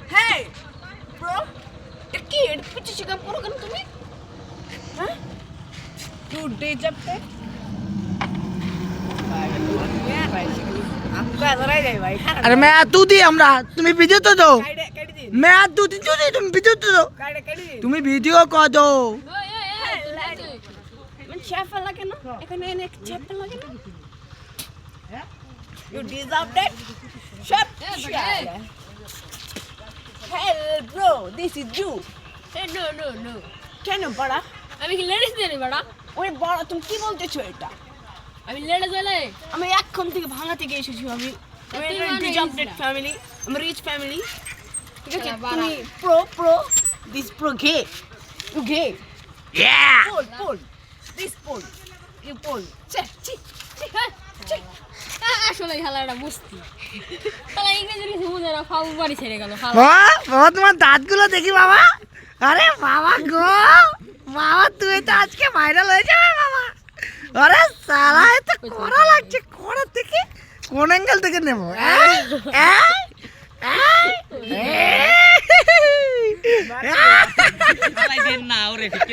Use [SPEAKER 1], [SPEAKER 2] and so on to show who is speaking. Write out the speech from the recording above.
[SPEAKER 1] Hey, bro. এটা কি এর পিছে শিখা পড়ো কেন তুমি? হ্যাঁ? You dejected?
[SPEAKER 2] अरे मैं तू दी हमरा तुम्ही वीडियो तो दो मैं तू दी तुम वीडियो तो दो तुम्ही वीडियो को दो
[SPEAKER 1] চেপা লাগে না এখানে অনেক চেপা লাগে না You deserve that. Shut Hell bro, this is you.
[SPEAKER 3] Hey, no.
[SPEAKER 1] কেন বড়া?
[SPEAKER 3] আমি কি লেডিস দেনি বড়া?
[SPEAKER 1] ওই বড়া তুমি কি বলতেছো এটা?
[SPEAKER 3] আমি লেডিস হলে
[SPEAKER 1] আমি এখন থেকে ভাঙা থেকে এসেছি আমি
[SPEAKER 3] তুই
[SPEAKER 1] ডিজাস্টেড ফ্যামিলি আমি রিচ ফ্যামিলি ঠিক আছে
[SPEAKER 3] শালা বাড়া।
[SPEAKER 1] তুমি প্রো দিস প্রো গে পুল দিস পুল ইউ পুল চি
[SPEAKER 3] আসলে খেলাটা বুঝতি তাহলে ইংরেজি লিখে বুঝে না ফাউ বাড়ি ছেড়ে গেল খালা
[SPEAKER 2] বাবা তোমার দাঁতগুলো দেখি বাবা আরে বাবা গো বাবা তুই তো আজকে ভাইরাল হয়ে যাবে বাবা আরে সালা এত কোড়া লাগছে কোড়া থেকে কোন অ্যাঙ্গেল থেকে নেব
[SPEAKER 4] না ওরে ঠিক